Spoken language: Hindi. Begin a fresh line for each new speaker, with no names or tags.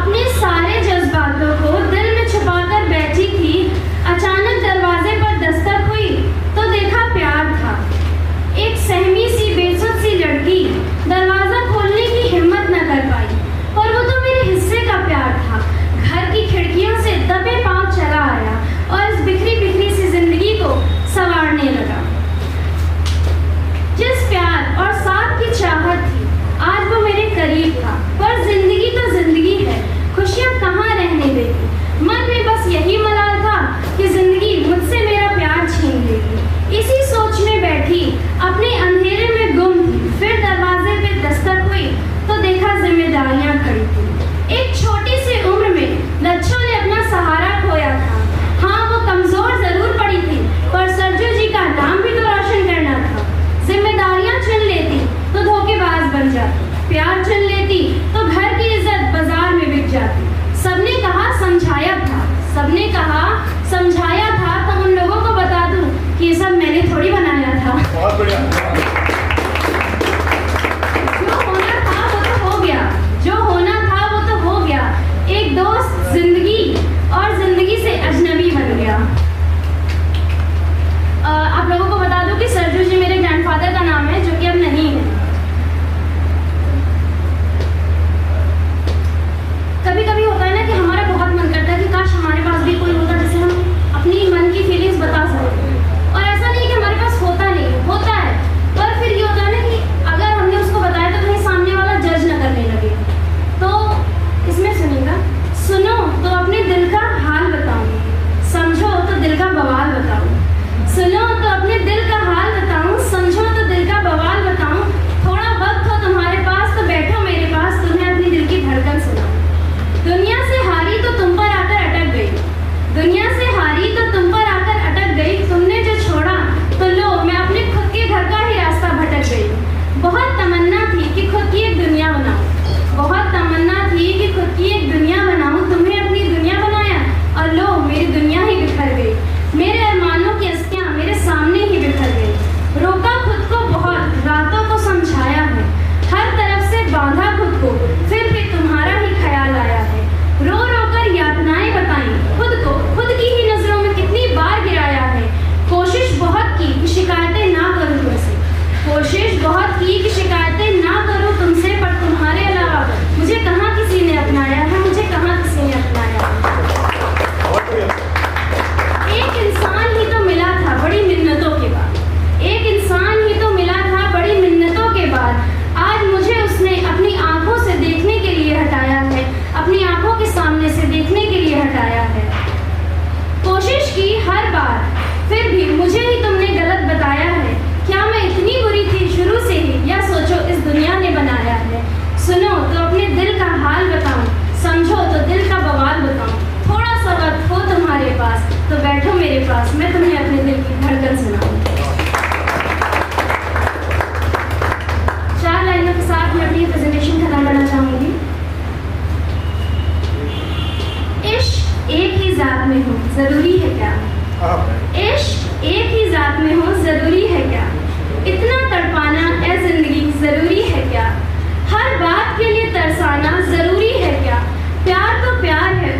अपने सारे जज्बातों को दिल में छुपाकर बैठी थी। अचानक दरवाजे पर दस्तक हुई तो देखा प्यार था। एक सहमी सी बेसुध सी लड़की दरवाजा खोलने की हिम्मत न कर पाई, और वो तो मेरे हिस्से का प्यार था। घर की खिड़कियों से दबे पांव चला आया और इस बिखरी बिखरी सी जिंदगी को संवारने लगा। जिस प्यार और साथ की चाहत थी, आज वो मेरे करीब था। पर जिंदगी तो जिंदगी है, खुशियां कहाँ रहने देगी। मन में बस यही मलाल था कि जिंदगी मुझसे मेरा प्यार छीन लेगी। इसी सोच में बैठी अपने अंधेरे में गुम थी। फिर दरवाजे पे दस्तक हुई तो देखा जिम्मेदारियां खड़ी थी। एक छोटी सी उम्र में लच्छों ने अपना सहारा खोया था। हाँ, वो कमजोर जरूर पड़ी थी, पर सरजू जी का नाम भी तो रोशन करना था। जिम्मेदारियां चुन लेती तो धोखेबाज बन जाती, प्यार चुन लेती तो घर की इज्जत बाजार में बिक जाती। सबने कहा समझाया था, सबने कहा समझाया था, तो उन लोगों को बता दूं कि ये सब मैंने थोड़ी बनाया था।
बहुत बढ़िया।
जो होना था वो तो हो गया, जो होना था वो तो हो गया। एक दोस्त जिंदगी और जिंदगी से अजनबी बन गया। आप लोगों को बता दूं कि सरजू जी मेरे ग्रैंडफादर का नाम है, जो कि अब नहीं है। कभी कभी होता है ना कि हमारा बहुत मन करता है कि काश हमारे पास भी कोई होता जिसे हम अपनी मन की फीलिंग्स बता सकते। और ऐसा नहीं कि हमारे पास होता नहीं, होता है, पर फिर ये होता है ना कि अगर हमने उसको बताया तो कहीं सामने वाला जज न करने लगे। तो इसमें सुनिएगा, सुनो तो अपने दिल का हाल बताऊं, समझो तो दिल का बवाल बताऊं। सुनो तो अपने दिल का हाल बताऊं, समझो तो दिल का बवाल बताऊं। थोड़ा वक्त हो तुम्हारे पास तो बैठो मेरे पास, तुम्हें अपनी दिल की धड़कन सुनाऊं। दुनिया से हारी तो तुम पर आकर अटक गई, दुनिया से हारी तो तुम पर आकर अटक गई। तुमने जो छोड़ा तो लो, मैं अपने खुद के घर का ही रास्ता भटक गई। बहुत तमन्ना थी कि खुद की एक दुनिया बनाऊं, बहुत तमन्ना थी कि खुद की एक दुनिया बनाऊं। तुम्हें अपनी दुनिया बनाया और लो, मेरी दुनिया ही बिखर गई। मेरे अरमानों की अस्थियां मेरे सामने ही बिखर गई। रोका खुद को बहुत, रातों को समझाया है, हर तरफ से बांधा खुद को, फिर भी तुम्हारा ही ख्याल आया है। रो रो कर यातनाएं बताई खुद को, खुद की ही नजरों में कितनी बार गिराया है। कोशिश बहुत की कि शिकायतें ना करूं तुमसे, कोशिश बहुत की कि शिकायतें ना करूं तुमसे, पर तुम्हारे अलावा मुझे कहाँ किसी ने अपनाया है, मुझे कहाँ किसी ने अपनाया है। एक इंसान ही तो मिला था बड़ी मिन्नतों के बाद, एक इंसान ही तो मिला था बड़ी मिन्नतों के बाद। आज मुझे उसने अपनी आंखों से देखने के लिए हटाया है, अपनी आंखों के सामने से देखने के लिए हटाया है। कोशिश की हर बार, फिर भी मुझे ही तुमने गलत बताया है। क्या मैं इतनी बुरी थी शुरू से ही, या सोचो इस दुनिया ने बनाया है। सुनो तो अपने दिल का हाल बताऊं, समझो तो दिल का बवाल बताऊं। थोड़ा सा वक्त हो तुम्हारे पास तो बैठो मेरे पास, मैं तुम्हें अपने दिल की धड़कन सुनाऊं। 4 लाइनों के साथ मैं अपनी प्रेजेंटेशन खत्म करना चाहूंगी। इश्क एक ही जात में हो जरूरी है क्या, इश्क एक ही जात में हो जरूरी है क्या, इतना तड़पाना ए जिंदगी जरूरी है क्या, हर बात के लिए तरसाना जरूरी है क्या। प्यार तो प्यार है,